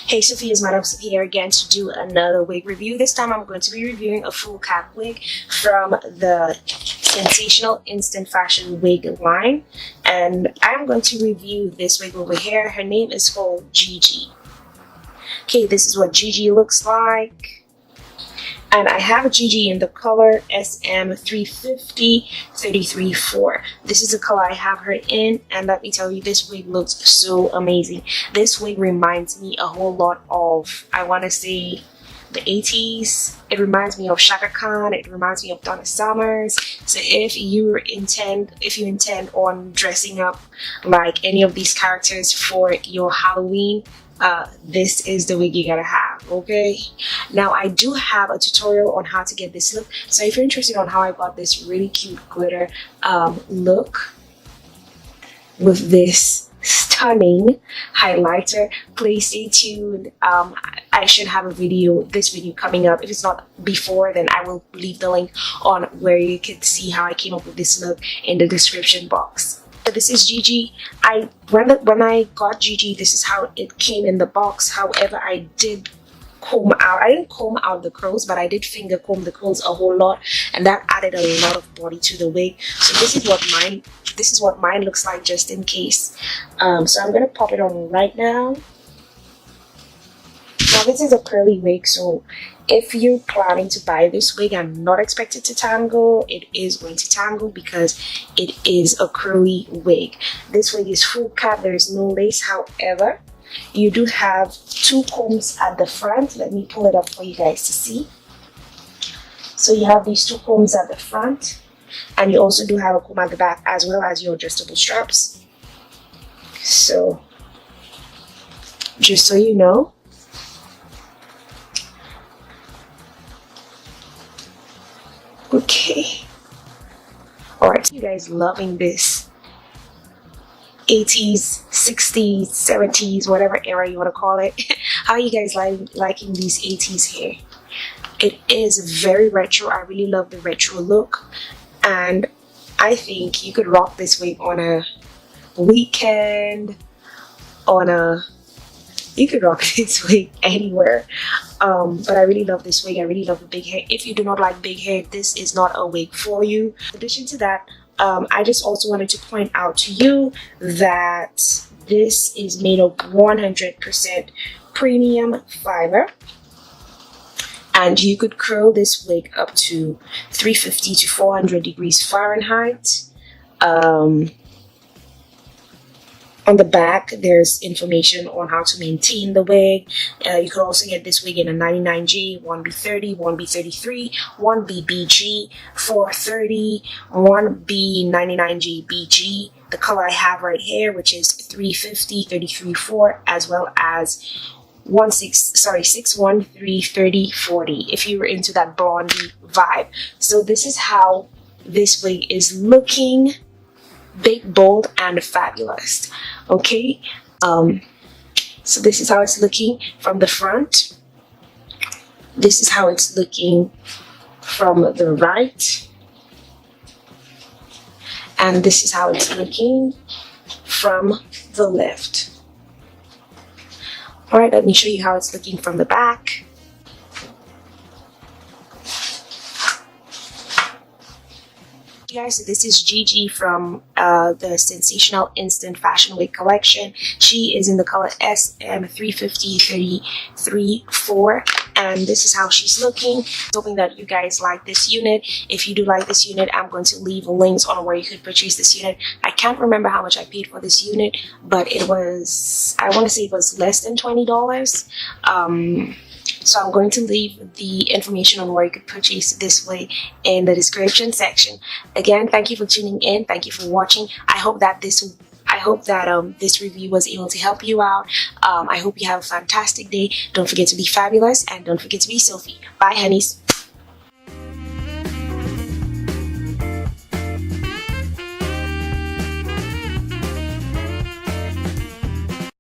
Hey, Sophie, is Madam Sophie here again to do another wig review. This time I'm going to be reviewing a full cap wig from the Sensational Instant Fashion wig line. And I'm going to review this wig over here. Her name is called Gigi. Okay, this is what Gigi looks like. And I have a Gigi in the color SM350 33/4. This is the color I have her in, and let me tell you, this wig looks so amazing. This wig reminds me a whole lot of, I want to say, the 80s. It reminds me of Shaka Khan. It reminds me of Donna Summers. So if you intend on dressing up like any of these characters for your Halloween, this is the wig you gotta have. Okay, now I do have a tutorial on how to get this look, so if you're interested on how I got this really cute glitter look with this stunning highlighter, please stay tuned. I should have this video coming up. If it's not before, then I will leave the link on where you can see how I came up with this look in the description box. So this is Gigi. When I got Gigi, this is how it came in the box. However, I didn't comb out the curls, but I did finger comb the curls a whole lot, and that added a lot of body to the wig. So this is what mine looks like, just in case. So I'm gonna pop it on right now. Now this is a curly wig, so if you're planning to buy this wig and not expect it to tangle, it is going to tangle because it is a curly wig. This wig is full cap, there is no lace. However, you do have two combs at the front. Let me pull it up for you guys to see. So you have these two combs at the front, and you also do have a comb at the back, as well as your adjustable straps. So just so you know. Okay, all right, you guys loving this 80s, 60s, 70s, whatever era you want to call it. How are you guys liking these 80s hair? It is very retro. I really love the retro look, and I think you could rock this wig on a weekend, you could rock this wig anywhere. But I really love this wig. I really love the big hair. If you do not like big hair, this is not a wig for you. In addition to that, I just also wanted to point out to you that this is made of 100% premium fiber, and you could curl this wig up to 350 to 400 degrees Fahrenheit. On the back, there's information on how to maintain the wig. You can also get this wig in a 99G, 1B30, 1B33, 1BBG, 430, 1B 99G BG. The color I have right here, which is 350, 33/4, as well as 613, 30, 40, if you were into that blondie vibe. So this is how this wig is looking. Big, bold, and fabulous. Okay, so this is how it's looking from the front. This is how it's looking from the right, and this is how it's looking from the left. All right, let me show you how it's looking from the back. Guys, so this is Gigi from the Sensational Instant Fashion wig collection. She is in the color SM350 33/4, and this is how she's looking. Hoping that you guys like this unit. If you do like this unit, I'm going to leave links on where you could purchase this unit. I can't remember how much I paid for this unit, but it was, I want to say it was less than $20. So I'm going to leave the information on where you could purchase this wig in the description section. Again, thank you for tuning in. Thank you for watching. I hope that this review was able to help you out. I hope you have a fantastic day. Don't forget to be fabulous, and don't forget to be Sophie. Bye, honeys.